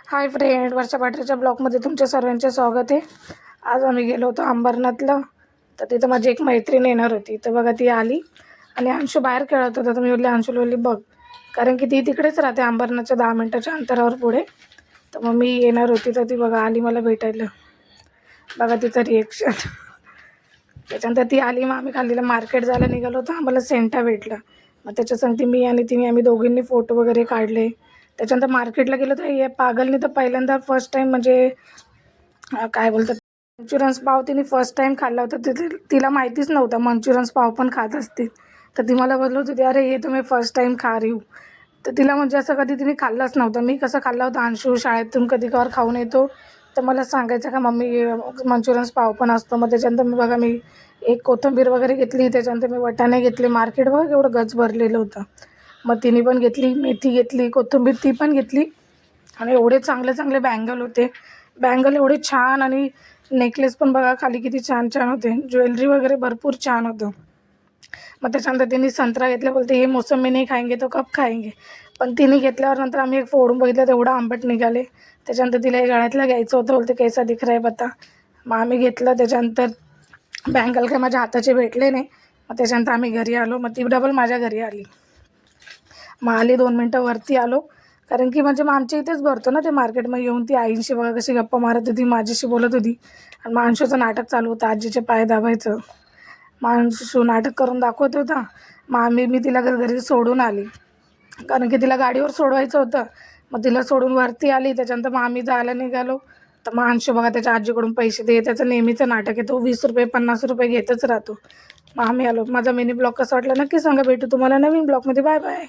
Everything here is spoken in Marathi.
हाय फ्रेंड, वर्षा पाटरीच्या ब्लॉगमध्ये तुमच्या सर्वांचे स्वागत आहे. आज आम्ही गेलो होतो अंबरनाथला. तर तिथं माझी एक मैत्रीण येणार होती. तर बघा ती आली आणि अंशू बाहेर खेळत होता. तर मी बोलली अंशूला बोलली बघ, कारण की ती तिकडेच राहते अंबरनाथच्या 10 मिनटाच्या अंतरावर पुढे. तर मग मी येणार होती तर ती बघा आली मला भेटायला. बघा तिचं रिएक्शन. त्याच्यानंतर ती आली, मग आम्ही खालीला मार्केट जायला निघालो होतो. आम्हाला सेंटा भेटला. मग त्याच्या सांगते मी आणि तिने आम्ही दोघींनी फोटो वगैरे काढले. त्याच्यानंतर मार्केटला गेलो तर हे पागलनी तर पहिल्यांदा फर्स्ट टाईम म्हणजे काय बोलतात मंचुरियन्स पाव तिने फर्स्ट टाईम खाल्ला होता. तिला माहितीच नव्हतं मंचुरियन्स पाव पण खात असतील. तर ती मला बोलत होती अरे हे तुम्ही फर्स्ट टाईम खा रही हो. तर तिला म्हणजे असं कधी तिने खाल्लंच नव्हतं. मी कसं खाल्लं होतं, अंशू शाळेतून कधी कवर खाऊन येतो तर मला सांगायचं का मम्मी मंचुरियन्स पाव पण असतो. मग त्याच्यानंतर मी बघा मी एक कोथिंबीर वगैरे घेतली, त्याच्यानंतर मी वाटाणे घेतले. मार्केट बघा एवढं गच भरलेलं होतं. मग तिने पण घेतली, मेथी घेतली, कोथिंबीर ती पण घेतली. आणि एवढे चांगले चांगले बँगल होते. बँगल एवढे छान आणि नेकलेस पण बघा खाली किती छान छान होते. ज्वेलरी वगैरे भरपूर छान होतं. मग त्याच्यानंतर तिने संत्रा घेतला. बोलते हे मोसंबी नाही खाएंगे तो कब खाएंगे. पण तिने घेतल्यावर नंतर आम्ही एक फोडून बघितलं, तेवढं आंबट निघाले. त्याच्यानंतर तिला हे गळ्यातलं घ्यायचं होतं. बोलते कैसा दिख रहा है बता. मग आम्ही घेतलं. त्याच्यानंतर बँगल काय माझ्या हाताचे भेटले नाही. मग त्याच्यानंतर आम्ही घरी आलो. मग ती डबल माझ्या घरी आली. मग आली 2 मिनटं वरती आलो, कारण की म्हणजे मग आमच्या इथेच भरतो ना ते मार्केट. मग येऊन ती आईंशी बघा कशी गप्पा मारत होती, माझ्याशी बोलत होती. आणि मग अंशूचं नाटक चालू होतं आजीचे पाय दाबायचं. मग अंशू नाटक करून दाखवत होता. मग मी तिला घरी सोडून आली, कारण की तिला गाडीवर सोडवायचं होतं. मग तिला सोडून वरती आली. त्याच्यानंतर मग आम्ही जायला निघालो. तर मग अंशू बघा त्याच्या आजीकडून पैसे दे, त्याचं नेहमीचं नाटक आहे. तो 20 रुपये 50 रुपये घेतच राहतो. मग आम्ही आलो. माझा मिनी ब्लॉग कसा वाटला नक्की सांगा. भेटू तुम्हाला नवीन ब्लॉगमध्ये. Bye bye.